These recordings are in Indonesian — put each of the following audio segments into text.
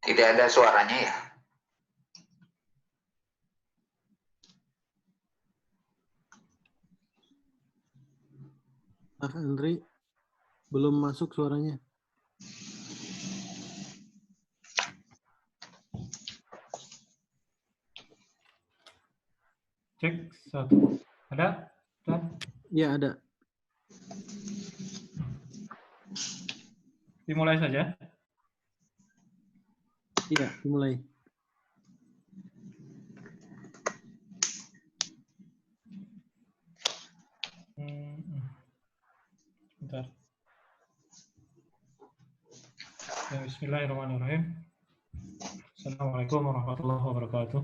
Tidak ada suaranya ya? Mas Andri, belum masuk suaranya. Cek satu. Ada? Ya, ada. Dimulai saja. Iya, dimulai. Bentar. Ya, bismillahirrahmanirrahim. Assalamualaikum warahmatullahi wabarakatuh.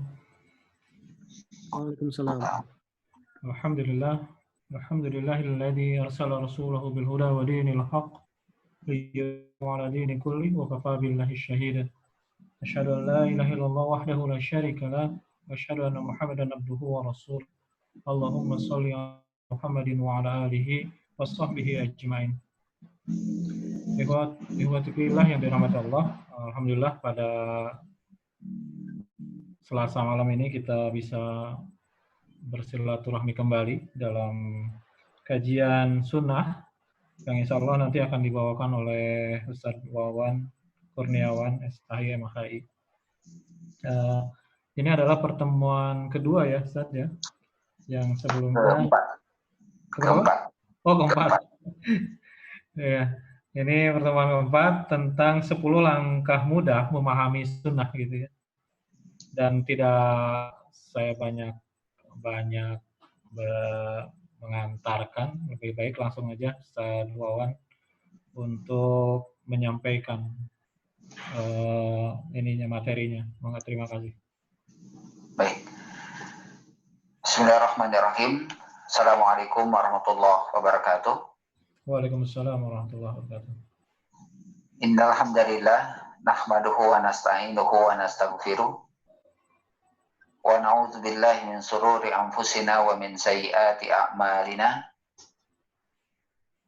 Waalaikumsalam. Alhamdulillah. Alhamdulillahilladzi arsala rasulahu bil huda wa dinil haqq liyudhhirahu 'ala dini kulli wa kafaa billahi shahida. Asyhadu an la ilaha illallah wahdahu la syarika lah wa asyhadu anna Muhammadan abduhu wa rasuluh. Allahumma shalli 'ala Muhammadin wa 'ala alihi wa sahbihi ajmain. Ikhwati fillah yang dirahmati Allah, alhamdulillah pada Selasa malam ini kita bisa bersilaturahmi kembali dalam kajian sunnah yang insya Allah nanti akan dibawakan oleh Ustaz Wawan Kurniawan SHI MHI. Ini adalah pertemuan kedua ya Ustaz ya, yang sebelumnya Keempat. Oh, keempat. Ya, ini pertemuan keempat tentang 10 langkah mudah memahami sunnah gitu ya. Dan tidak saya banyak mengantarkan, lebih baik langsung aja Ustaz Wawan untuk menyampaikan materinya. Terima kasih. Baik. Bismillahirrahmanirrahim. Assalamualaikum warahmatullahi wabarakatuh. Waalaikumsalam warahmatullahi wabarakatuh. Innal hamdalillah nahmaduhu wa nasta'inuhu wa nastaghfiruh. Wa na'udzu billahi min shururi anfusina wa min sayyiati a'malina.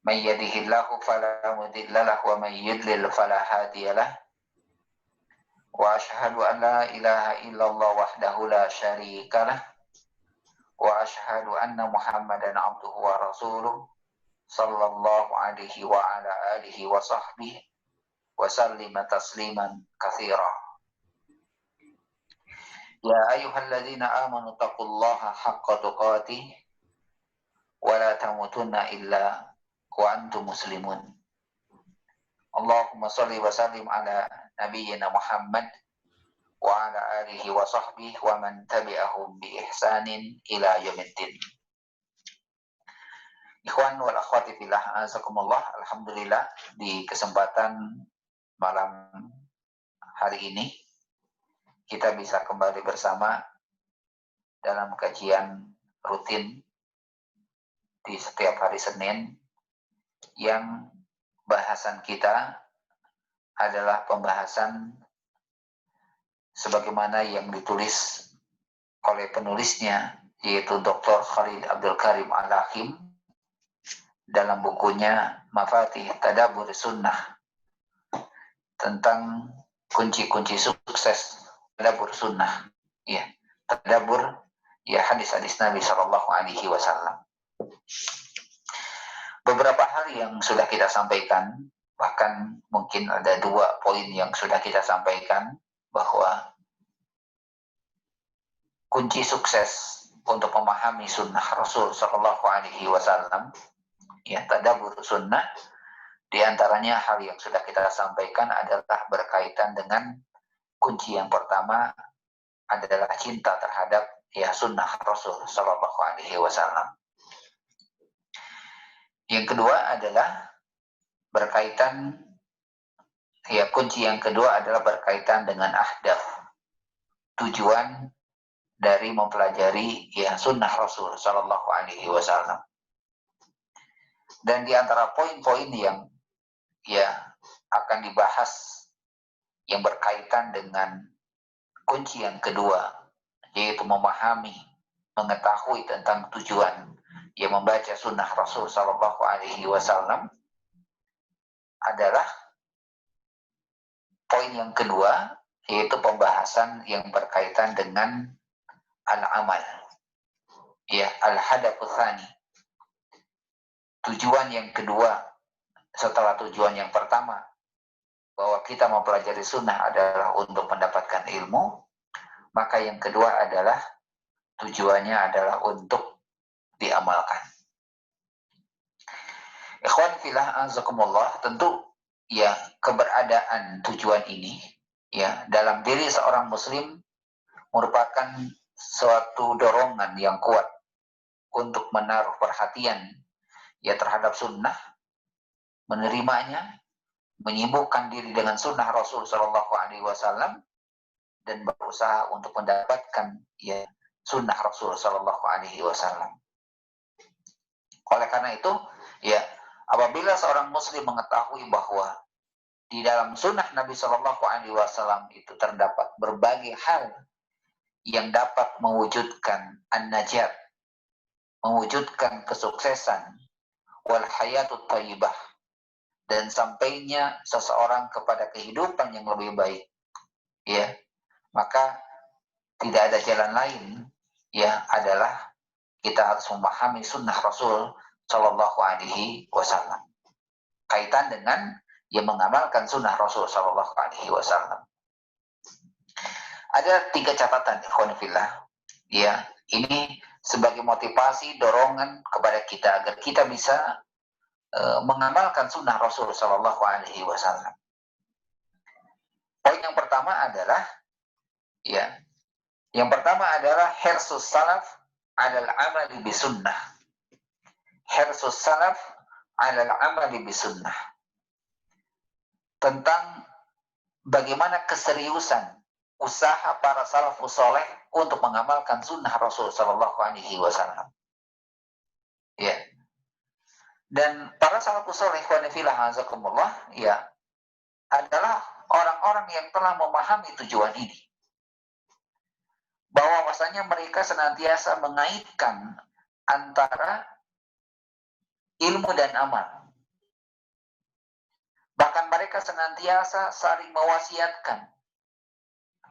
May yahdihillahu fala mudilla lahu wa may yudlil fala hadiya lahu. Wa asyhadu an la ilaha illallah wahdahu la syarika lah. Wa asyhadu anna Muhammadan abduhu wa rasuluh sallallahu alaihi wa ala alihi wa sahbihi wa sallima tasliman katsira. Ya ayyuhalladzina amanu taqullaha haqqa tuqatih wa la tamutunna illa wa antum muslimun. Allahumma shalli wa sallim ala nabiyyina Muhammad wa ala alihi wa sahbihi wa man tabi'ahum bi ihsanin ila yaumiddin. Ikhwan wal akhwati fillah, azakumullah. Alhamdulillah di kesempatan malam hari ini kita bisa kembali bersama dalam kajian rutin di setiap hari Senin yang bahasan kita adalah pembahasan sebagaimana yang ditulis oleh penulisnya, yaitu Dr. Khalid Abdul Karim Al-Hakim dalam bukunya Mafatih Tadabbur Sunnah, tentang kunci-kunci sukses tadabbur sunnah. Ya, tadabbur ya hadis-hadis Nabi Shallallahu Alaihi Wasallam. Beberapa hal yang sudah kita sampaikan, bahkan mungkin ada 2 poin yang sudah kita sampaikan, bahwa kunci sukses untuk memahami sunnah Rasul Shallallahu Alaihi Wasallam, ya tadabbur sunnah, di antaranya hal yang sudah kita sampaikan adalah berkaitan dengan kunci yang pertama adalah cinta terhadap ya sunnah Rasul Shallallahu Alaihi Wasallam. Yang kedua adalah berkaitan, ya kunci yang kedua adalah berkaitan dengan ahdaf, tujuan dari mempelajari ya sunnah Rasul Shallallahu Alaihi Wasallam. Dan di antara poin-poin yang ya akan dibahas yang berkaitan dengan kunci yang kedua, yaitu memahami, mengetahui tentang tujuan yang membaca sunnah Rasul Sallallahu Alaihi Wasallam, adalah poin yang kedua, yaitu pembahasan yang berkaitan dengan al-amal. Ya, al-hadafu tsani. Tujuan yang kedua setelah tujuan yang pertama, bahwa kita mempelajari sunnah adalah untuk mendapatkan ilmu, maka yang kedua adalah tujuannya adalah untuk diamalkan. Ikhwan fillah azakumullah, tentu ya keberadaan tujuan ini ya dalam diri seorang muslim merupakan suatu dorongan yang kuat untuk menaruh perhatian ya terhadap sunnah, menerimanya, menyibukkan diri dengan sunnah Rasul Shallallahu Alaihi Wasallam dan berusaha untuk mendapatkan ya sunnah Rasul Shallallahu Alaihi Wasallam. Oleh karena itu, ya apabila seorang muslim mengetahui bahwa di dalam sunnah Nabi Shallallahu Alaihi Wasallam itu terdapat berbagai hal yang dapat mewujudkan an-najat, mewujudkan kesuksesan, wal hayatut thayyibah, dan sampainya seseorang kepada kehidupan yang lebih baik, ya, maka tidak ada jalan lain, ya, adalah kita harus memahami sunnah Rasul Shallallahu Alaihi Wasallam. Kaitan dengan yang mengamalkan sunnah Rasul Shallallahu Alaihi Wasallam. Ada 3 catatan, ikhwan fillah. Ya, ini sebagai motivasi, dorongan kepada kita agar kita bisa mengamalkan sunnah Rasul Shallallahu Alaihi Wasallam. Poin yang pertama adalah, ya, yang pertama adalah hirsus salaf alal amali bisunnah. Hirsus salaf alal amali bisunnah. Tentang bagaimana keseriusan usaha para salafus saleh untuk mengamalkan sunnah Rasul Shallallahu Alaihi Wasallam. Ya. Dan para salafus saleh ya adalah orang-orang yang telah memahami tujuan ini. Bahwasanya mereka senantiasa mengaitkan antara ilmu dan amal. Bahkan mereka senantiasa saling mewasiatkan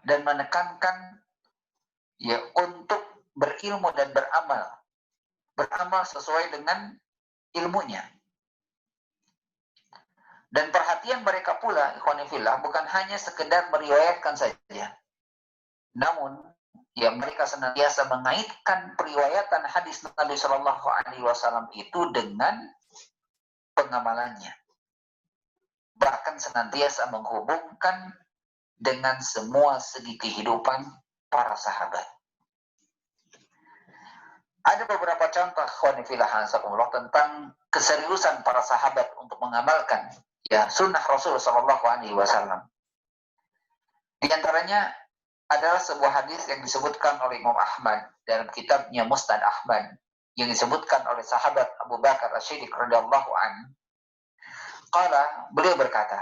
dan menekankan ya untuk berilmu dan beramal sesuai dengan ilmunya. Dan perhatian mereka pula, ikhwan fillah, bukan hanya sekedar meriwayatkan saja, namun ya mereka senantiasa mengaitkan periwayatan hadis Nabi Shallallahu Alaihi Wasallam itu dengan pengamalannya, bahkan senantiasa menghubungkan dengan semua segi kehidupan para sahabat. Ada beberapa contoh tentang keseriusan para sahabat untuk mengamalkan ya sunnah Rasul Shallallahu Alaihi Wasallam. Di antaranya adalah sebuah hadis yang disebutkan oleh Imam Ahmad dalam kitabnya Musnad Ahmad yang disebutkan oleh sahabat Abu Bakar As-Siddiq radhiyallahu anhu. Beliau berkata,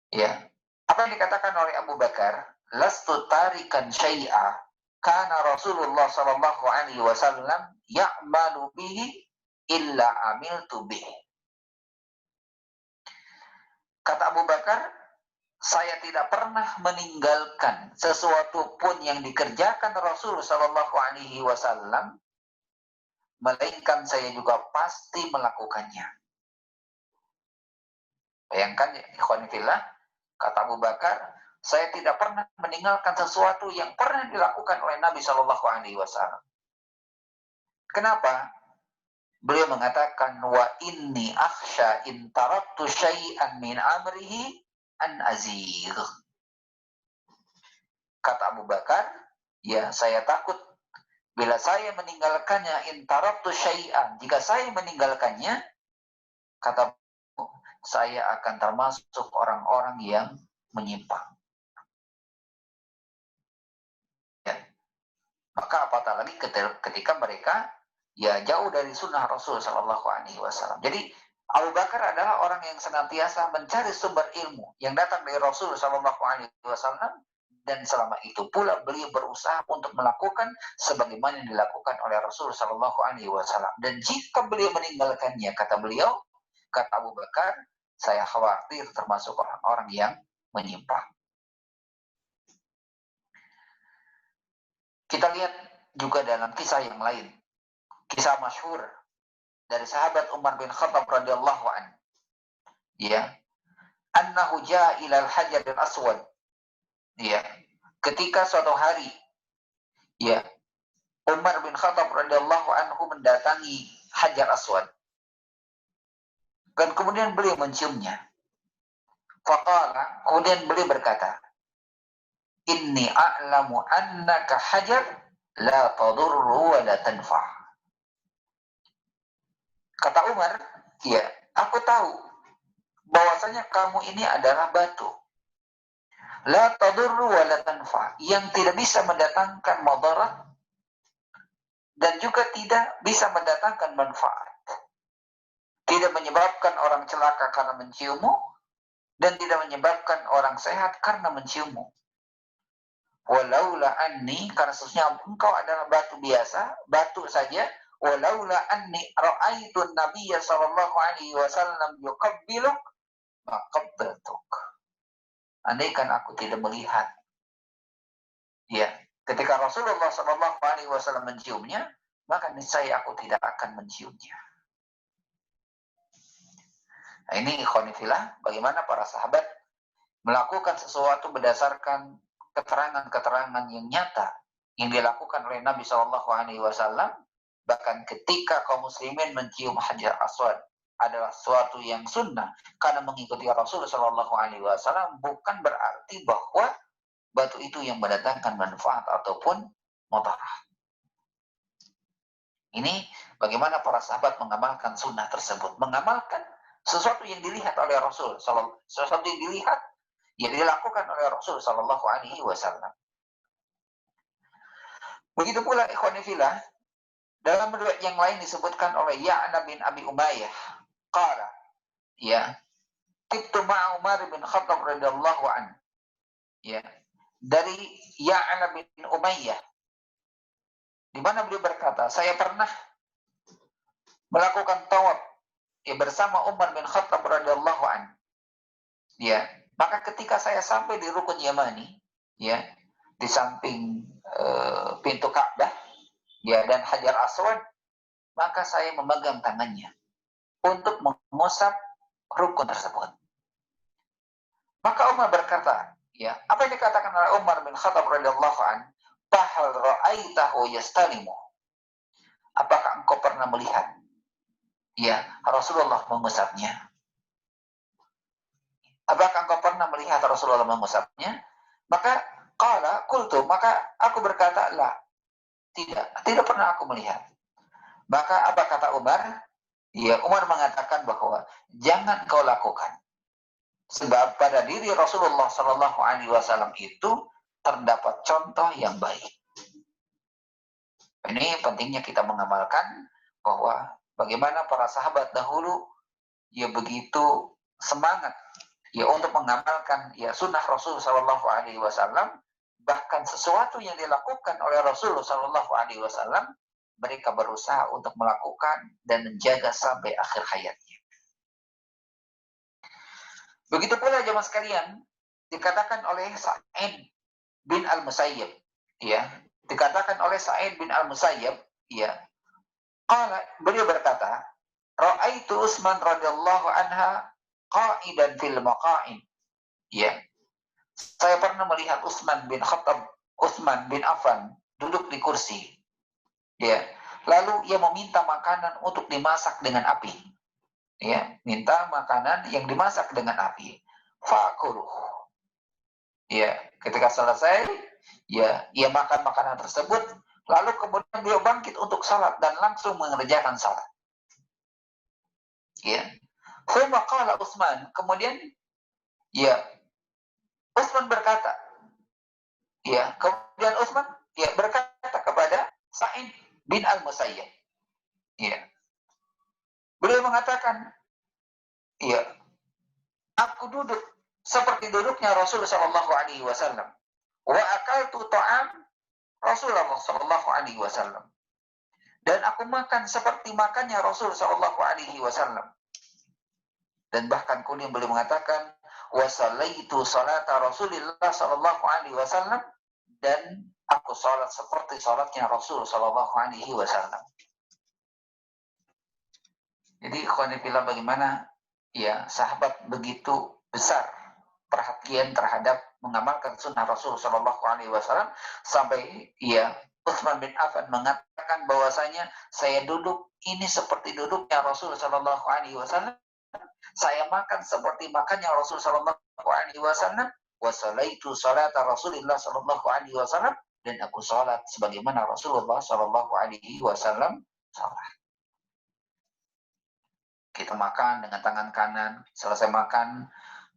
ya, apa yang dikatakan oleh Abu Bakar, lastu tarikan syai'a kana Rasulullah sallallahu alaihi wasallam ya'malu bihi illa amiltu bihi. Kata Abu Bakar, saya tidak pernah meninggalkan sesuatu pun yang dikerjakan Rasul sallallahu alaihi wasallam, melainkan saya juga pasti melakukannya. Bayangkan, ikhwan fillah, kata Abu Bakar, saya tidak pernah meninggalkan sesuatu yang pernah dilakukan oleh Nabi Shallallahu Alaihi Wasallam. Kenapa? Beliau mengatakan, wa inni akhsha in taraktu syai'an min amrihi an azigh. Kata Abu Bakar, ya saya takut bila saya meninggalkannya, in taraktu syai'an, jika saya meninggalkannya, kata saya akan termasuk orang-orang yang menyimpang. Ya. Maka apatah lagi ketika mereka ya jauh dari sunnah Rasul Shallallahu Alaihi Wasallam. Jadi Abu Bakar adalah orang yang senantiasa mencari sumber ilmu yang datang dari Rasul Shallallahu Alaihi Wasallam, dan selama itu pula beliau berusaha untuk melakukan sebagaimana yang dilakukan oleh Rasul Shallallahu Alaihi Wasallam. Dan jika beliau meninggalkannya, kata Abu Bakar, saya khawatir termasuk orang-orang yang menyimpang. Kita lihat juga dalam kisah yang lain, kisah masyhur dari sahabat Umar bin Khattab radhiyallahu anhu, ya, annahu jaa ila al-hajar al-aswad, ya, ketika suatu hari, ya, Umar bin Khattab radhiyallahu anhu mendatangi Hajar Aswad, dan kemudian beliau menciumnya. Faqala, kemudian beliau berkata, inni a'lamu annaka hajar la tadurru wa la tanfa'. Kata Umar, ya, aku tahu bahwasanya kamu ini adalah batu. La tadurru wa la tanfa', yang tidak bisa mendatangkan mudarat dan juga tidak bisa mendatangkan manfaat. Tidak menyebabkan orang celaka karena menciummu, dan tidak menyebabkan orang sehat karena menciummu. Walaula anni, karena sesungguhnya engkau adalah batu biasa, batu saja. Walaula anni ra'aitu an-nabiyya sallallahu alaihi wasallam yuqabbiluk maqabbaltuk. Andaikan aku tidak melihat, ya, ketika Rasulullah sallallahu alaihi wasallam menciumnya, maka niscaya aku tidak akan menciumnya. Nah, ini ikhwanifillah, bagaimana para sahabat melakukan sesuatu berdasarkan keterangan-keterangan yang nyata yang dilakukan oleh Nabi Shallallahu Alaihi Wasallam. Bahkan ketika kaum muslimin mencium Hajar Aswad adalah sesuatu yang sunnah karena mengikuti Rasulullah Shallallahu Alaihi Wasallam, bukan berarti bahwa batu itu yang mendatangkan manfaat ataupun mudarat. Ini bagaimana para sahabat mengamalkan sunnah tersebut, mengamalkan sesuatu yang dilihat oleh Rasul, sesuatu yang dilihat yang dilakukan oleh Rasul Sallallahu Alaihi Wasallam. Begitu pula ikhwanifillah, dalam riwayat yang lain disebutkan oleh Ya'na bin Abi Umayyah, qala, ya, tibtu ma'a Umar bin Khattab radhiyallahu anhu, ya, dari Ya'na bin Umayyah, di mana beliau berkata, saya pernah melakukan tawaf, ya, bersama Umar bin Khattab radhiyallahu anhu, ya. Maka ketika saya sampai di Rukun Yamani, ya, di samping pintu Ka'bah, ya, dan Hajar Aswad, maka saya memegang tangannya untuk mengusap rukun tersebut. Maka Umar berkata, ya, apa yang dikatakan oleh Umar bin Khattab radhiyallahu anhu, "Fahal ra'aitahu yastalimu?" Apakah engkau pernah melihat, ya, Rasulullah mengusapnya? Apakah engkau pernah melihat Rasulullah mengusapnya? Maka maka aku berkata, la, tidak pernah aku melihat. Maka apa kata Umar? Ya, Umar mengatakan bahwa jangan kau lakukan, sebab pada diri Rasulullah Shallallahu Alaihi Wasallam itu terdapat contoh yang baik. Ini pentingnya kita mengamalkan bahwa bagaimana para sahabat dahulu, ya, begitu semangat, ya, untuk mengamalkan, ya, sunnah Rasul Shallallahu Alaihi Wasallam. Bahkan sesuatu yang dilakukan oleh Rasul Shallallahu Alaihi Wasallam, mereka berusaha untuk melakukan dan menjaga sampai akhir hayatnya. Begitu pula jemaah sekalian, dikatakan oleh Sa'id bin Al-Musayyib, ya, dikatakan oleh Sa'id bin Al-Musayyib, ya, beliau berkata, ra'aitu Utsman radhiyallahu anha qa'idan fil maqa'in, ya, saya pernah melihat Utsman bin Affan duduk di kursi, ya, lalu ia meminta makanan untuk dimasak dengan api, ya, minta makanan yang dimasak dengan api. Fa'akuluh, ya, ketika selesai, ya, ia makan makanan tersebut, lalu kemudian dia bangkit untuk salat dan langsung mengerjakan salat, ya. Thumma qala Utsman, kemudian, ya, Utsman berkata, ya, kemudian Utsman, ya, berkata kepada Sa'id bin Al-Musayyib, ya, beliau mengatakan, ya, aku duduk seperti duduknya Rasulullah Shallallahu Alaihi Wasallam, wa akaltu ta'am Rasulullah Shallallahu Alaihi Wasallam, dan aku makan seperti makannya Rasul Shallallahu Alaihi Wasallam. Dan bahkan kemudian beliau mengatakan, wasallaitu salata Rasulillah Shallallahu Alaihi Wasallam, dan aku sholat seperti sholatnya Rasul Shallallahu Alaihi Wasallam. Jadi ikhwanifillah, bagaimana ya sahabat begitu besar perhatian terhadap mengamalkan sunnah Rasul Shallallahu Alaihi Wasallam sampai ya Utsman bin Affan mengatakan bahwasanya saya duduk ini seperti duduknya Rasul Shallallahu Alaihi Wasallam, saya makan seperti makannya Rasul Shallallahu Alaihi Wasallam, wasalaitu salata Rasulillah Shallallahu Alaihi Wasallam, dan aku salat sebagaimana Rasulullah Shallallahu Alaihi Wasallam salat. Kita makan dengan tangan kanan, selesai makan,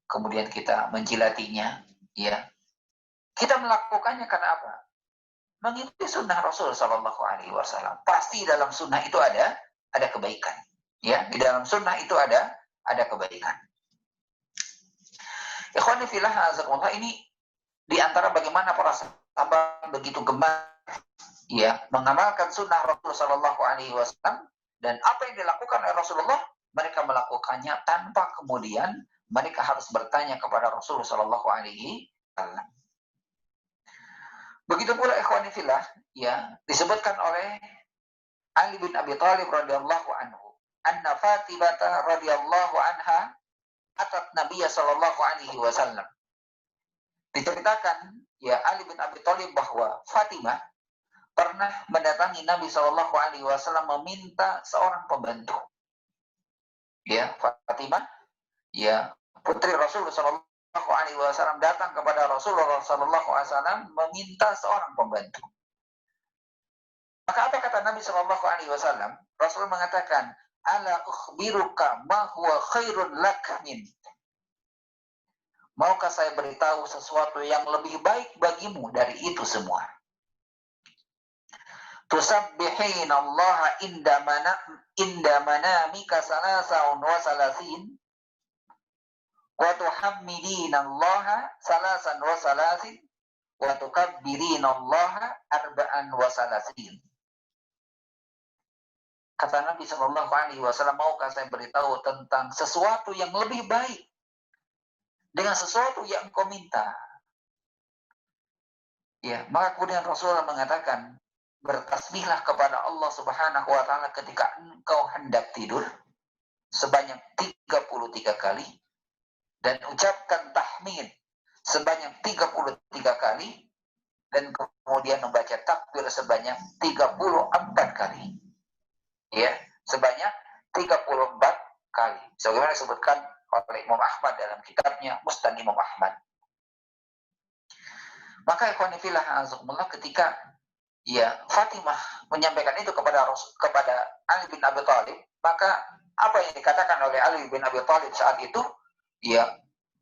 kemudian kita menjilatinya, ya. Kita melakukannya karena apa? Mengikuti sunnah Rasul Shallallahu Alaihi Wasallam. Pasti dalam sunnah itu ada kebaikan, ya. Di dalam sunnah itu ada kebaikan. Ikhwani fillah, azakumullah, ini di antara bagaimana para sahabat begitu gemar, ya, mengamalkan sunnah Rasul Shallallahu Alaihi Wasallam, dan apa yang dilakukan oleh Rasulullah, mereka melakukannya tanpa kemudian mereka harus bertanya kepada Rasulullah Shallallahu Alaihi Wasallam. Begitu pula ikhwani fillah, ya, disebutkan oleh Ali bin Abi Thalib radhiyallahu anhu, anna Fatimah radhiyallahu anha atat Nabiya Shallallahu Alaihi Wasallam. Diceritakan ya Ali bin Abi Thalib bahwa Fatimah pernah mendatangi Nabi Shallallahu Alaihi Wasallam meminta seorang pembantu. Ya, Fatimah, ya, putri Rasulullah Shallallahu Alaihi Wasallam datang kepada Rasulullah Shallallahu Alaihi Wasallam meminta seorang pembantu. Maka apa kata Nabi Shallallahu Alaihi Wasallam? Rasul mengatakan, ala ukhbiruka ma huwa khairun lak min. Maukah saya beritahu sesuatu yang lebih baik bagimu dari itu semua? Tusabbihina Allah inda manamika salasaun wa salasin wa tuhammidina Allah salasan wa salasin wa tukabbirina Allah arba'an wa salasin. Kata Nabi Shallallahu Alaihi Wasallam, maukah saya beritahu tentang sesuatu yang lebih baik dengan sesuatu yang engkau minta? Ya, maka kemudian Rasulullah mengatakan, bertasbihlah kepada Allah Subhanahu wa taala ketika engkau hendak tidur sebanyak 33 kali, dan ucapkan tahmid sebanyak 33 kali, dan kemudian membaca takbir sebanyak 34 kali. Ya, sebanyak 34 kali. Sebagaimana disebutkan oleh Imam Ahmad dalam kitabnya Musnad Imam Ahmad. Maka ikhwan fillah azakumullah, ketika ya Fatimah menyampaikan itu kepada Ali bin Abi Thalib, maka apa yang dikatakan oleh Ali bin Abi Thalib saat itu, ya,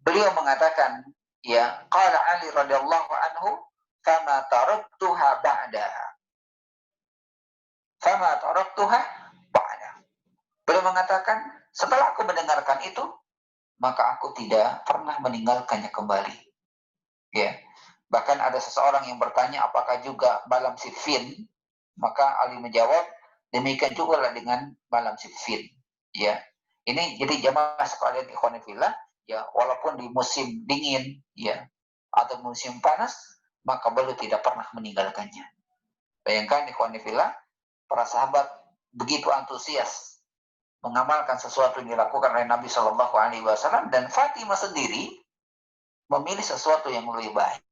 beliau mengatakan, ya, qala Ali radhiyallahu anhu, fama taraktuha ba'daha. Fama taraktuha ba'da. Beliau mengatakan, setelah aku mendengarkan itu, maka aku tidak pernah meninggalkannya kembali. Ya. Bahkan ada seseorang yang bertanya apakah juga malam Siffin, maka Ali menjawab, demikian juga lah dengan malam Siffin. Ya. Ini jadi jamaah sekalian ikhwan fillah, ya, walaupun di musim dingin, ya, atau musim panas, maka beliau tidak pernah meninggalkannya. Bayangkan ikhwan fillah, para sahabat begitu antusias mengamalkan sesuatu yang dilakukan oleh Nabi Shallallahu Alaihi Wasallam, dan Fatimah sendiri memilih sesuatu yang lebih baik,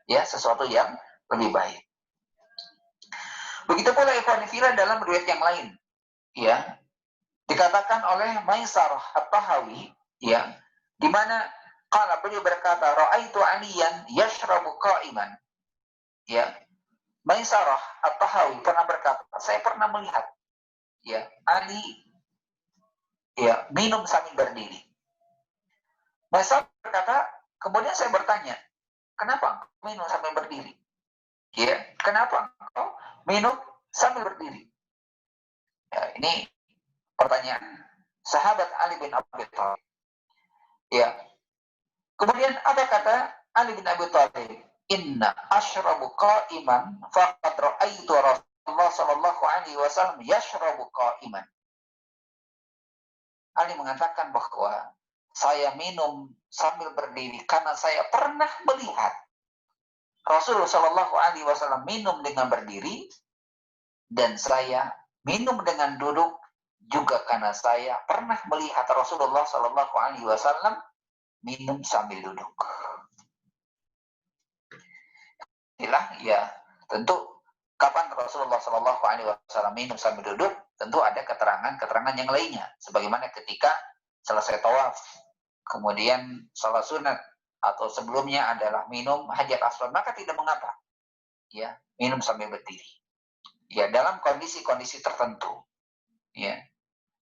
ya, sesuatu yang lebih baik. Begitu pula ikhwan fillah dalam riwayat yang lain, ya, dikatakan oleh Maisarah At-Tahawi, ya, di mana qala, beliau berkata, ra'aitu Aliyan yashrabu qa'iman. Ya, Maisarah At-Tahawi pernah berkata, saya pernah melihat, ya, Ali, ya, minum sambil berdiri. Maisarah berkata, kemudian saya bertanya, kenapa engkau minum sambil berdiri? Ya, kenapa engkau minum sambil berdiri? Ya, ini pertanyaan sahabat Ali bin Abi Thalib. Ya. Kemudian apa kata Ali bin Abi Thalib? Inna ashrabu qa'iman faqad ra'aitu Rasulullah sallallahu alaihi wasallam yashrabu qa'iman. Ali mengatakan bahwa saya minum sambil berdiri karena saya pernah melihat Rasulullah Shallallahu Alaihi Wasallam minum dengan berdiri dan saya minum dengan duduk juga karena saya pernah melihat Rasulullah Shallallahu Alaihi Wasallam minum sambil duduk. Inilah ya tentu kapan Rasulullah Shallallahu Alaihi Wasallam minum sambil duduk, tentu ada keterangan yang lainnya. Sebagaimana ketika selesai tawaf, kemudian salat sunat atau sebelumnya adalah minum hajar aswad, maka tidak mengapa, ya minum sambil berdiri, ya dalam kondisi-kondisi tertentu, ya.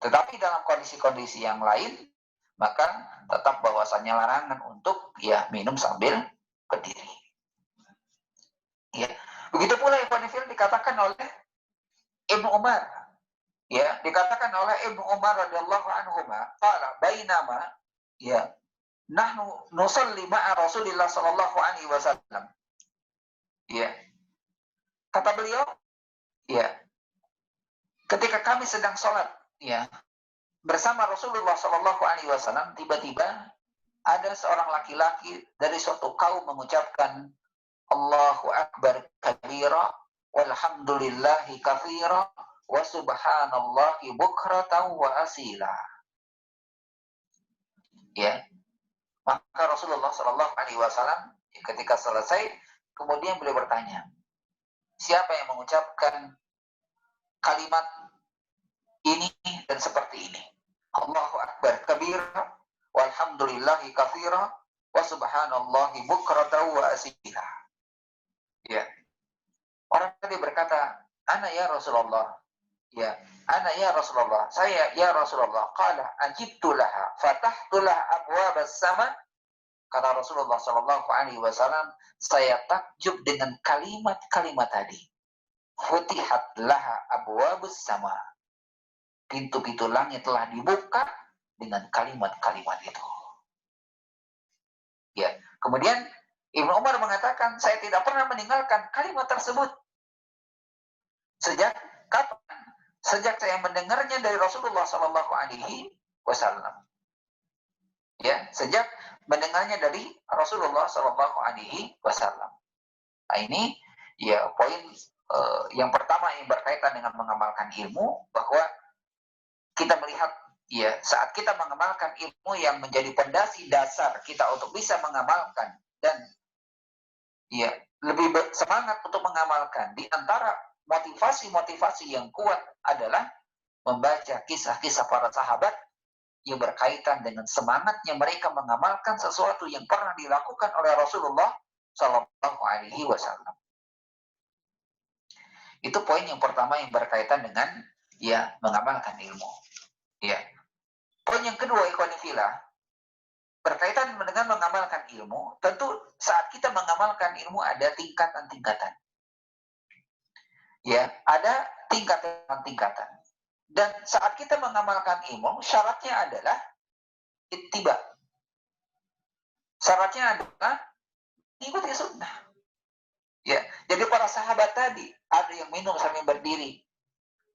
Tetapi dalam kondisi-kondisi yang lain, maka tetap bahwasannya larangan untuk ya minum sambil berdiri. Ya, begitu pula Ibnu Fil dikatakan oleh Ibnu Umar, ya dikatakan oleh Ibnu Umar radhiyallahu anhu, qala bainama ya nahnu nusalli ma'a Rasulillah sallallahu alaihi wasallam. Ya. Kata beliau, ya. Ketika kami sedang sholat, ya, bersama Rasulullah sallallahu alaihi wasallam, tiba-tiba ada seorang laki-laki dari suatu kaum mengucapkan Allahu akbar kabira walhamdulillahi katsira wa subhanallahi bukratan wa asila. Ya. Maka Rasulullah Shallallahu Alaihi Wasallam ketika selesai, kemudian beliau bertanya, siapa yang mengucapkan kalimat ini dan seperti ini? Allahu Akbar kabira, walhamdulillahi katsira, wa subhanallahi bukratan wa asila. Ya, orang tadi berkata, ana ya Rasulullah. Ya, ana ya Rasulullah, saya ya Rasulullah. Qala ajibtu laha fatahtu laha abwabas sama. Kata Rasulullah sallallahu alaihi wasallam, saya takjub dengan kalimat-kalimat tadi. Futihat laha abwabus sama. Pintu-pintu langit telah dibuka dengan kalimat-kalimat itu. Ya, kemudian Ibnu Umar mengatakan, saya tidak pernah meninggalkan kalimat tersebut. Sejak kapan? Sejak saya mendengarnya dari Rasulullah Sallallahu Alaihi Wasallam, ya, sejak mendengarnya dari Rasulullah Sallallahu Alaihi Wasallam. Nah ini, ya poin yang pertama yang berkaitan dengan mengamalkan ilmu, bahwa kita melihat, ya saat kita mengamalkan ilmu yang menjadi pondasi dasar kita untuk bisa mengamalkan dan, ya lebih semangat untuk mengamalkan, di antara motivasi-motivasi yang kuat adalah membaca kisah-kisah para sahabat yang berkaitan dengan semangatnya mereka mengamalkan sesuatu yang pernah dilakukan oleh Rasulullah Shallallahu Alaihi Wasallam. Itu poin yang pertama yang berkaitan dengan ya mengamalkan ilmu. Ya. Poin yang kedua, ikhwani fillah, berkaitan dengan mengamalkan ilmu. Tentu saat kita mengamalkan ilmu ada tingkatan-tingkatan. Ya, ada tingkatan-tingkatan. Dan saat kita mengamalkan ilmu, syaratnya adalah ittiba. Syaratnya adalah ikuti sunnah. Ya, jadi para sahabat tadi ada yang minum sambil berdiri,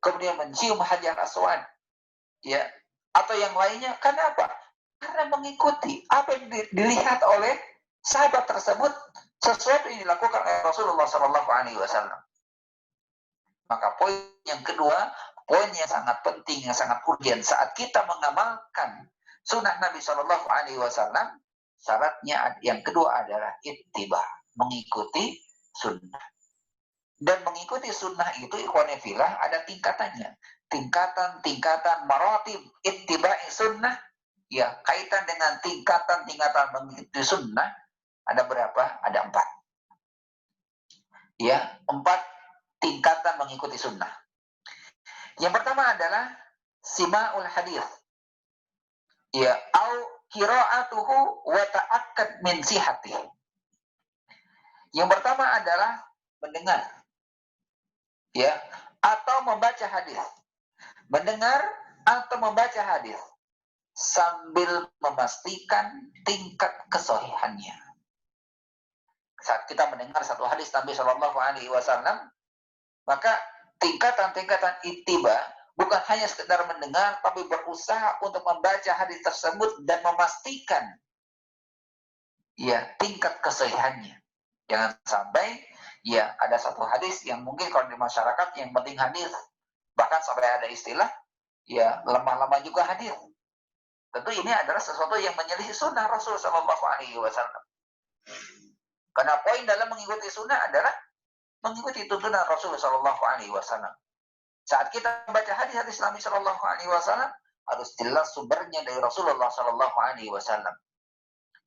kemudian mencium hajar aswad, ya, atau yang lainnya. Kenapa? Karena mengikuti apa yang dilihat oleh sahabat tersebut, sesuatu yang dilakukan oleh Rasulullah SAW. Maka poin yang kedua, poin yang sangat penting, yang sangat urgent saat kita mengamalkan sunnah Nabi Shallallahu Alaihi Wasallam, syaratnya yang kedua adalah ittiba, mengikuti sunnah. Dan mengikuti sunnah itu, ikhwan fillah, ada tingkatannya, tingkatan maratib ittiba'i sunnah. Ya, kaitan dengan tingkatan-tingkatan mengikuti sunnah ada berapa? Ada 4. Ya, 4 tingkatan mengikuti sunnah. Yang pertama adalah sima'ul hadis. Ya, au qira'atuhu wa ta'akkad min sihhatih. Yang pertama adalah mendengar. Ya, atau membaca hadis. Mendengar atau membaca hadis sambil memastikan tingkat kesahihannya. Saat kita mendengar satu hadis Nabi Shallallahu Alaihi Wasallam, maka tingkatan-tingkatan ittiba bukan hanya sekedar mendengar, tapi berusaha untuk membaca hadis tersebut dan memastikan ya tingkat kesahihannya. Jangan sampai ya ada satu hadis yang mungkin kalau di masyarakat yang penting hadis, bahkan sampai ada istilah ya lemah-lemah juga hadis. Tentu ini adalah sesuatu yang menyelisih sunnah Rasul Shallallahu Alaihi Wasallam. Karena poin dalam mengikuti sunnah adalah mengikuti tuntunan Rasul Shallallahu Alaihi Wasallam. Saat kita membaca hadis-hadis Nabi Shallallahu Alaihi Wasallam, harus jelas sumbernya dari Rasulullah Shallallahu Alaihi Wasallam.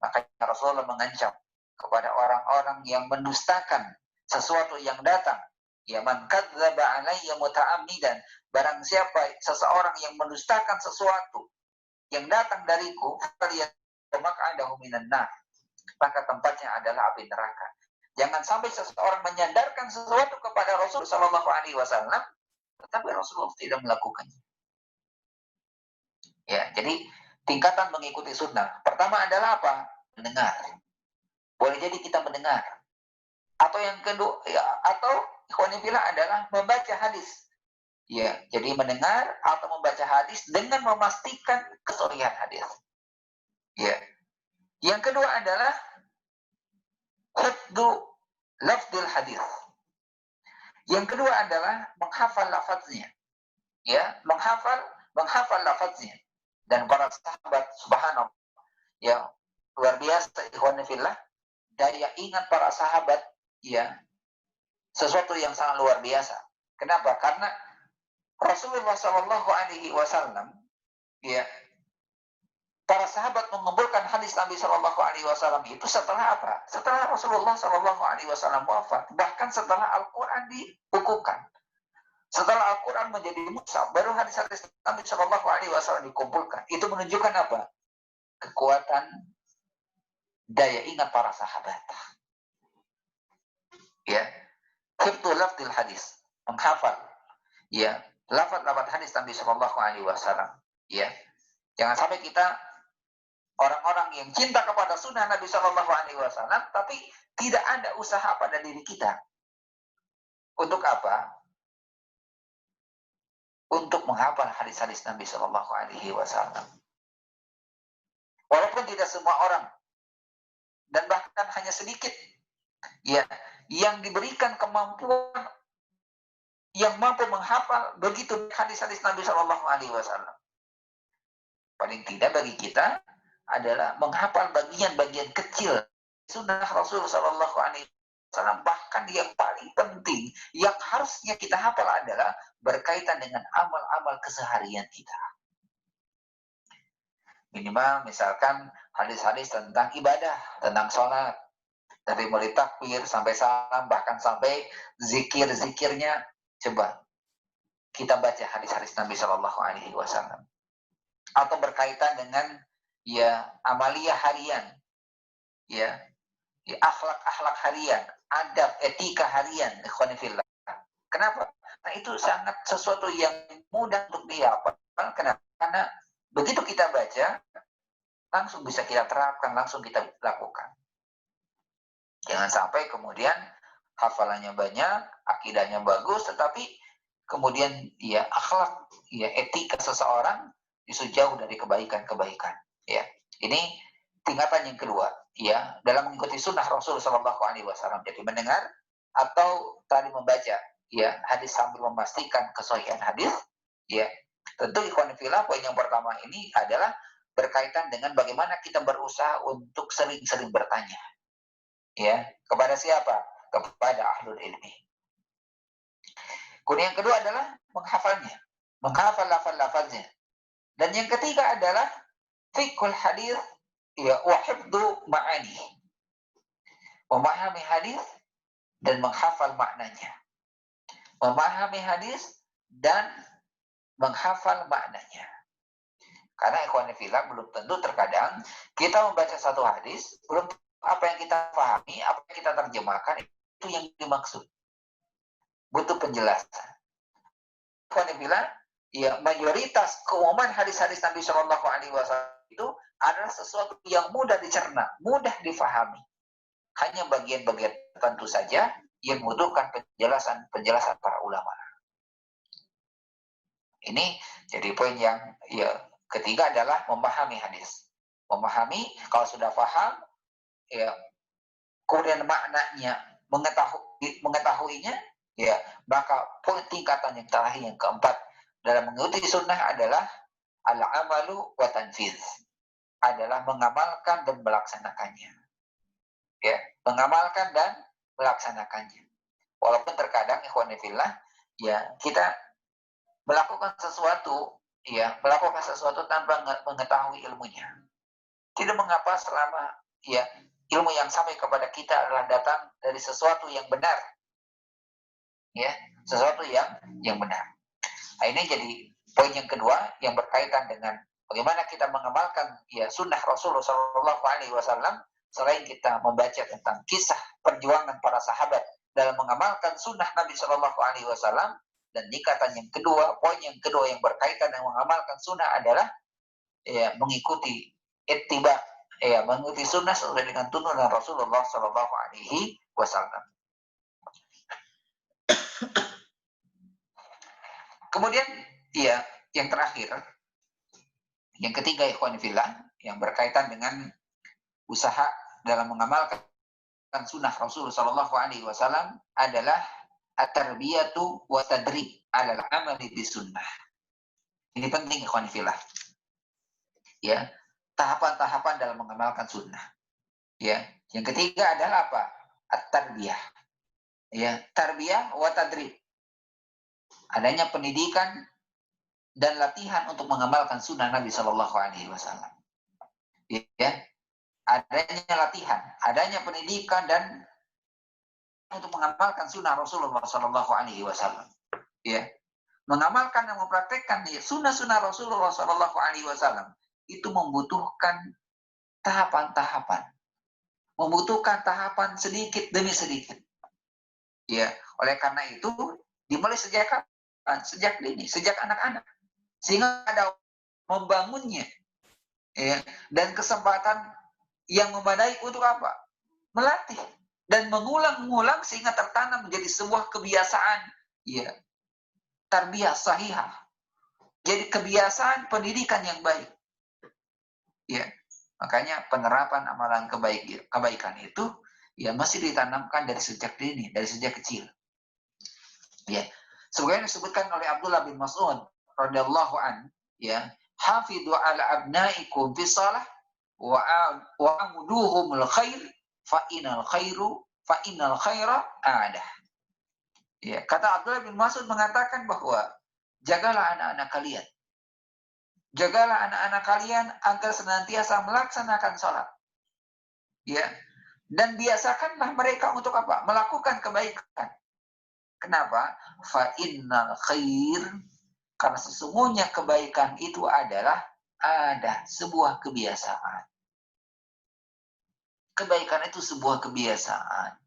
Makanya Rasulullah mengancam kepada orang-orang yang mendustakan sesuatu yang datang. Ya man kadzdzaba alayya muta'ammidan, barang siapa seseorang yang mendustakan sesuatu yang datang dariku, maka minan nar, maka tempatnya adalah api neraka. Jangan sampai seseorang menyandarkan sesuatu kepada Rasul Shallallahu Alaihi Wasallam, tetapi Rasulullah tidak melakukannya. Ya, jadi tingkatan mengikuti sunnah. Pertama adalah apa? Mendengar. Boleh jadi kita mendengar. Atau yang kedua, ya, atau ikhwanifillah adalah membaca hadis. Ya, jadi mendengar atau membaca hadis dengan memastikan kesahihan hadis. Ya. Yang kedua adalah hifdzu lafdzul hadis. Yang kedua adalah menghafal lafaznya. Ya, menghafal lafaznya. Dan para sahabat subhanallah, ya luar biasa ikhwanifillah, daya ingat para sahabat ya sesuatu yang sangat luar biasa. Kenapa? Karena Rasulullah Shallallahu Alaihi Wasallam ya, para sahabat mengumpulkan hadis Nabi Shallallahu Alaihi Wasallam itu setelah apa? Setelah Rasulullah Shallallahu Alaihi Wasallam wafat, bahkan setelah Al-Quran dibukukan. Setelah Al-Quran menjadi mushaf, baru hadis-hadis Nabi Shallallahu Alaihi Wasallam dikumpulkan. Itu menunjukkan apa? Kekuatan daya ingat para sahabat. Ya, hifdzul lafdzil hadis, menghafal. Ya, lafaz-lafaz hadis Nabi Shallallahu Alaihi Wasallam. Ya, jangan sampai kita orang-orang yang cinta kepada sunnah Nabi Shallallahu Alaihi Wasallam, tapi tidak ada usaha pada diri kita. Untuk apa? Untuk menghafal hadis-hadis Nabi Shallallahu Alaihi Wasallam. Walaupun tidak semua orang dan bahkan hanya sedikit, ya, yang diberikan kemampuan yang mampu menghafal begitu hadis-hadis Nabi Shallallahu Alaihi Wasallam. Paling tidak bagi kita adalah menghafal bagian-bagian kecil sunnah Rasul Shallallahu Alaihi Wasallam. Bahkan yang paling penting yang harusnya kita hafal adalah berkaitan dengan amal-amal keseharian kita. Minimal misalkan hadis-hadis tentang ibadah, tentang sholat, dari mulai takbir sampai salam, bahkan sampai zikir-zikirnya, coba kita baca hadis-hadis Nabi Shallallahu Alaihi Wasallam. Atau berkaitan dengan ya amaliyah harian, ya akhlak-akhlak harian, adab, etika harian, ikhwanifillah. Kenapa? Nah itu sangat sesuatu yang mudah untuk dihafal. Kenapa? Karena begitu kita baca, langsung bisa kita terapkan, langsung kita lakukan. Jangan sampai kemudian hafalannya banyak, akidahnya bagus, tetapi kemudian ya akhlak, ya etika seseorang justru jauh dari kebaikan-kebaikan. Ya, ini tingkatan yang kedua, ya, dalam mengikuti sunnah Rasul Shallallahu Alaihi Wasallam. Jadi mendengar atau tadi membaca, ya, hadis sambil memastikan kesahihan hadis, ya. Tentu ikhwanifillah, poin yang pertama ini adalah berkaitan dengan bagaimana kita berusaha untuk sering-sering bertanya, ya, kepada siapa? Kepada ahlul ilmi. Kemudian yang kedua adalah menghafalnya, menghafal lafaz-lafaznya. Dan yang ketiga adalah fiqhul hadis, ya, wa hifdzu ma'ani. Memahami hadis dan menghafal maknanya. Memahami hadis dan menghafal maknanya. Karena ikhwanifillah belum tentu terkadang kita membaca satu hadis, belum apa yang kita pahami, apa yang kita terjemahkan itu yang dimaksud. Butuh penjelasan. Ikhwanifillah, ya, mayoritas keumuman hadis-hadis Nabi Shallallahu Alaihi Wasallam itu adalah sesuatu yang mudah dicerna, mudah difahami. Hanya bagian-bagian tertentu saja yang membutuhkan penjelasan para ulama. Ini jadi poin yang ya ketiga adalah memahami hadis. Memahami, kalau sudah paham, ya kemudian maknanya, mengetahuinya, ya, maka poin tingkatan yang terakhir, yang keempat dalam mengikuti sunnah adalah al-amalu wa tanfiz, adalah mengamalkan dan melaksanakannya. Ya, mengamalkan dan melaksanakannya. Walaupun terkadang ikhwan fillah, ya, kita melakukan sesuatu tanpa mengetahui ilmunya. Tidak mengapa selama, ya, ilmu yang sampai kepada kita adalah datang dari sesuatu yang benar, ya, sesuatu yang benar. Nah, ini jadi poin yang kedua yang berkaitan dengan bagaimana kita mengamalkan, ya, sunnah Rasulullah SAW. Selain kita membaca tentang kisah perjuangan para sahabat dalam mengamalkan sunnah Nabi SAW, dan ikatan yang kedua, poin yang kedua yang berkaitan dengan mengamalkan sunnah adalah, ya, mengikuti ittiba, ya, mengikuti sunnah sesuai dengan tuntunan Rasulullah SAW. Kemudian, ya, yang terakhir, yang ketiga ikhwan fillah, yang berkaitan dengan usaha dalam mengamalkan sunnah Rasulullah SAW adalah at-tarbiyatu wa tadrib ala al-amali bi sunnah. Ini penting ikhwan fillah. Ya, tahapan-tahapan dalam mengamalkan sunnah. Ya, yang ketiga adalah apa? At-tarbiyah. Ya, tarbiyah wa tadrib. Adanya pendidikan dan latihan untuk mengamalkan sunnah Nabi SAW. Ya, adanya latihan, adanya pendidikan dan untuk mengamalkan sunnah Rasulullah SAW. Ya, mengamalkan dan mempraktekkan, ya, sunnah-sunnah Rasulullah SAW itu membutuhkan tahapan-tahapan, membutuhkan tahapan sedikit demi sedikit. Ya, oleh karena itu dimulai sejak kapan? Sejak dini, sejak anak-anak, sehingga ada membangunnya, ya, dan kesempatan yang memadai untuk apa? Melatih dan mengulang-ulang sehingga tertanam menjadi sebuah kebiasaan, ya, tarbiyah sahihah. Jadi kebiasaan pendidikan yang baik. Ya, makanya penerapan amalan kebaikan itu, ya, masih ditanamkan dari sejak dini, dari sejak kecil. Ya, sebagaimana disebutkan oleh Abdullah bin Mas'ud radhiyallahu an, ya, hafidhu ala abnaikum fi shalah wa amuduhumul khair fa innal khaira adah. Ya, kata Abdullah bin Mas'ud mengatakan bahwa jagalah anak-anak kalian. Jagalah anak-anak kalian agar senantiasa melaksanakan sholat. Ya. Dan biasakanlah mereka untuk apa? Melakukan kebaikan. Kenapa? Fa innal khair, karena sesungguhnya kebaikan itu adalah ada sebuah kebiasaan. Kebaikan itu sebuah kebiasaan.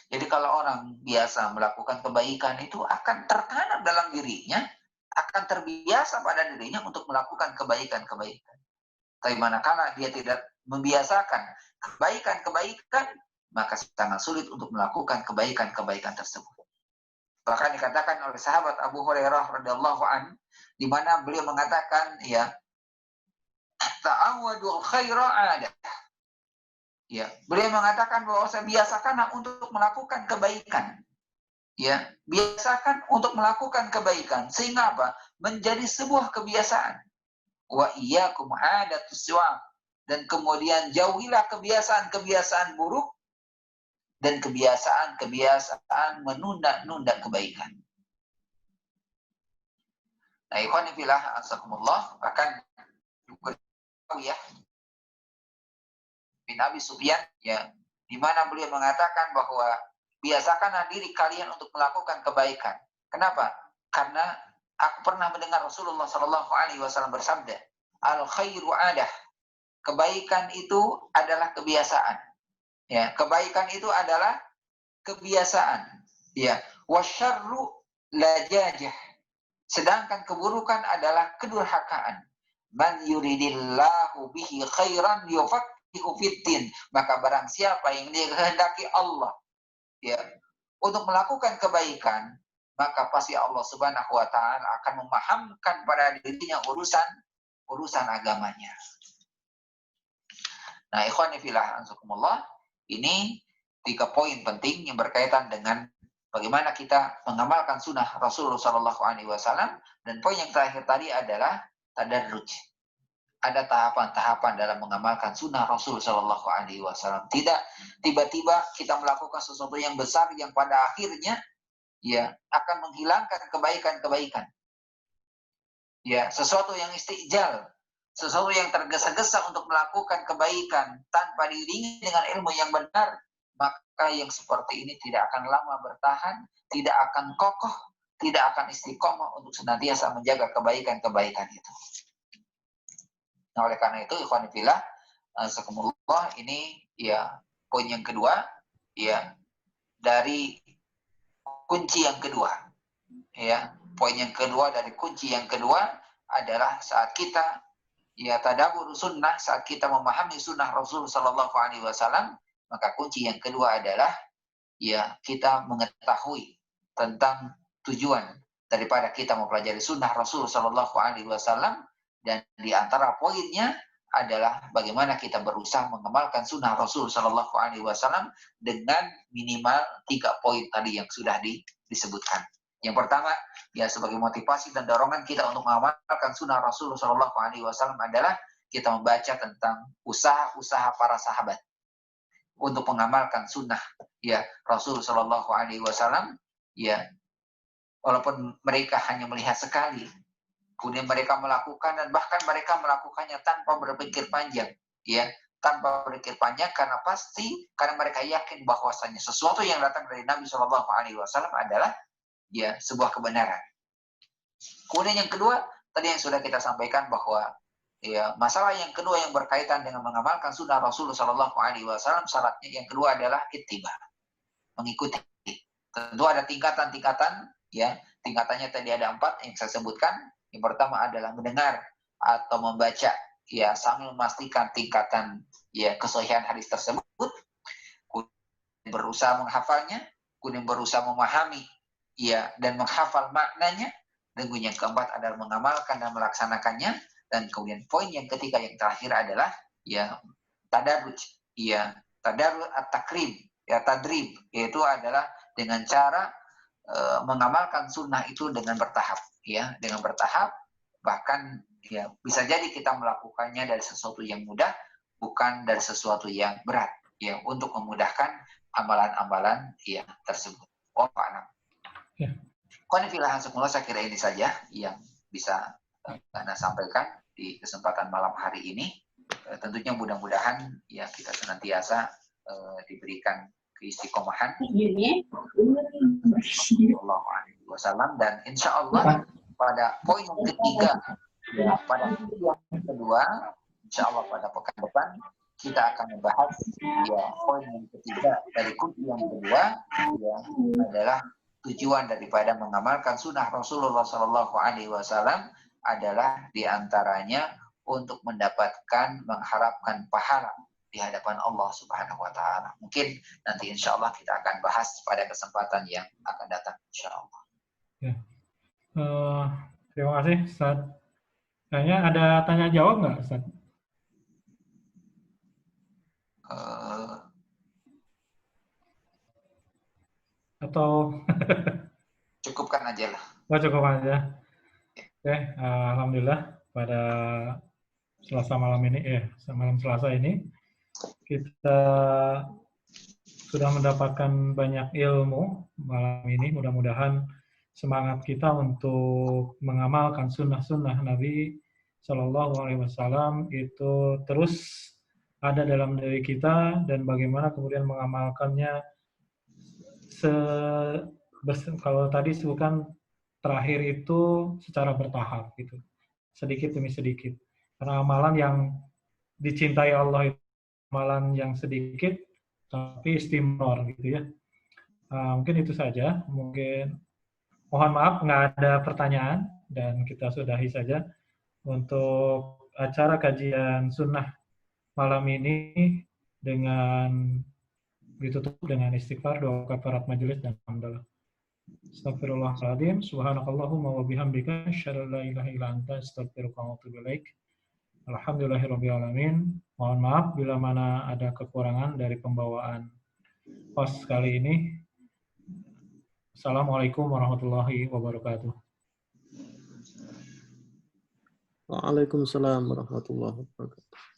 Jadi kalau orang biasa melakukan kebaikan itu akan tertanam dalam dirinya, akan terbiasa pada dirinya untuk melakukan kebaikan-kebaikan. Tapi manakala dia tidak membiasakan kebaikan-kebaikan, maka sangat sulit untuk melakukan kebaikan-kebaikan tersebut. Bahkan dikatakan oleh sahabat Abu Hurairah radhiyallahu an, di mana beliau mengatakan, ya, ta'awadul khaira ada. Ya, beliau mengatakan bahwa saya biasakanlah untuk melakukan kebaikan. Ya, biasakan untuk melakukan kebaikan sehingga apa? Menjadi sebuah kebiasaan. Wa iyyakum adatus siwak, dan kemudian jauhilah kebiasaan-kebiasaan buruk dan kebiasaan-kebiasaan menunda-nunda kebaikan. Nah, ikhwan fillah azakumullah, bahkan ya bin Abi Sufyan, ya, di mana beliau mengatakan bahwa biasakanlah diri kalian untuk melakukan kebaikan. Kenapa? Karena aku pernah mendengar Rasulullah SAW bersabda, al khairu adah. Kebaikan itu adalah kebiasaan. Ya, kebaikan itu adalah kebiasaan. Ya, wasyarru lajajah. Sedangkan keburukan adalah kedurhakaan. Man yuridillahu bihi khairan yufaqihu fiddin. Maka barang siapa yang dikehendaki Allah, ya, untuk melakukan kebaikan, maka pasti Allah Subhanahu wa taala akan memahamkan pada dirinya urusan agamanya. Nah, ikhwani fillah ansakumullah, ini 3 poin penting yang berkaitan dengan bagaimana kita mengamalkan sunnah Rasulullah SAW. Dan poin yang terakhir tadi adalah tadarruj. Ada tahapan-tahapan dalam mengamalkan sunnah Rasul SAW. Tidak tiba-tiba kita melakukan sesuatu yang besar yang pada akhirnya ya akan menghilangkan kebaikan-kebaikan. Ya, sesuatu yang istijal, sesuatu yang tergesa-gesa untuk melakukan kebaikan tanpa diiringi dengan ilmu yang benar, maka yang seperti ini tidak akan lama bertahan, tidak akan kokoh, tidak akan istiqomah untuk senantiasa menjaga kebaikan-kebaikan itu. Nah, oleh karena itu, ikhwan fillah, azakumullah, ini ya poin yang kedua, ya dari kunci yang kedua, ya poin yang kedua dari kunci yang kedua adalah saat kita ya tadabbur sunnah, saat kita memahami sunnah Rasul Sallallahu Alaihi Wasallam, maka kunci yang kedua adalah ya kita mengetahui tentang tujuan daripada kita mempelajari sunnah Rasul Sallallahu Alaihi Wasallam, dan di antara poinnya adalah bagaimana kita berusaha mengamalkan sunnah Rasul Sallallahu Alaihi Wasallam dengan minimal 3 poin tadi yang sudah disebutkan. Yang pertama, ya sebagai motivasi dan dorongan kita untuk mengamalkan sunnah Rasul Sallallahu Alaihi Wasallam adalah kita membaca tentang usaha-usaha para sahabat untuk mengamalkan sunnah ya Rasul Sallallahu Alaihi Wasallam. Ya, walaupun mereka hanya melihat sekali, kemudian mereka melakukan dan bahkan mereka melakukannya tanpa berpikir panjang, ya tanpa berpikir panjang karena mereka yakin bahwasanya sesuatu yang datang dari Nabi Sallallahu Alaihi Wasallam adalah ya sebuah kebenaran. Kemudian yang kedua tadi yang sudah kita sampaikan bahwa ya masalah yang kedua yang berkaitan dengan mengamalkan sunnah Rasulullah Sallallahu Alaihi Wasallam, syaratnya yang kedua adalah ittiba, mengikuti. Tentu ada tingkatan-tingkatan, ya tingkatannya tadi ada 4 yang saya sebutkan. Yang pertama adalah mendengar atau membaca ya sambil memastikan tingkatan ya kesahihan hadis tersebut, kemudian berusaha menghafalnya, kemudian berusaha memahami ya dan menghafal maknanya, dan yang keempat adalah mengamalkan dan melaksanakannya, dan kemudian poin yang ketiga yang terakhir adalah ya tadarruj, ya tadarruj at-takrib, ya tadrib, yaitu adalah dengan cara mengamalkan sunnah itu dengan bertahap, ya dengan bertahap, bahkan ya bisa jadi kita melakukannya dari sesuatu yang mudah, bukan dari sesuatu yang berat, ya untuk memudahkan amalan-amalan ya tersebut. Wallahu Ya. Konfilah semula, saya kira ini saja yang bisa Anda sampaikan di kesempatan malam hari ini. Tentunya mudah-mudahan ya kita senantiasa diberikan keistiqomahan Sallallahu Alaihi Wasallam, dan insya Allah pada poin yang ketiga, ya, pada poin yang kedua, insya Allah pada pekan depan kita akan membahas ya poin yang ketiga dari kunci yang kedua, ya adalah tujuan daripada mengamalkan sunnah Rasulullah Sallallahu Alaihi Wasallam adalah diantaranya untuk mengharapkan pahala di hadapan Allah Subhanahu Wa Taala. Mungkin nanti insya Allah kita akan bahas pada kesempatan yang akan datang, insya Allah. Ya. Terima kasih, Ustaz. Kayaknya ada tanya jawab nggak, Ustaz? Atau cukupkan aja lah. Cukup aja. Oke, alhamdulillah pada Selasa malam ini, malam Selasa ini kita sudah mendapatkan banyak ilmu malam ini. Mudah-mudahan semangat kita untuk mengamalkan sunnah-sunnah Nabi Shallallahu Alaihi Wasallam itu terus ada dalam diri kita, dan bagaimana kemudian mengamalkannya. Kalau tadi sebutkan terakhir itu secara bertahap gitu, sedikit demi sedikit. Karena amalan yang dicintai Allah itu amalan yang sedikit tapi istimror gitu ya. Mungkin itu saja. Mungkin mohon maaf nggak ada pertanyaan dan kita sudahi saja untuk acara kajian sunnah malam ini dengan ditutup dengan istighfar, doa kafarat majelis, dan hamdalah. Astagfirullahaladzim, subhanakallahumma wa bihamdika, asyhadu an la ilaha illa anta, astaghfiruka wa atubu ilaik. Alhamdulillahirabbil alamin. Mohon maaf bila mana ada kekurangan dari pembawaan pas kali ini. Assalamualaikum warahmatullahi wabarakatuh. Waalaikumsalam warahmatullahi wabarakatuh.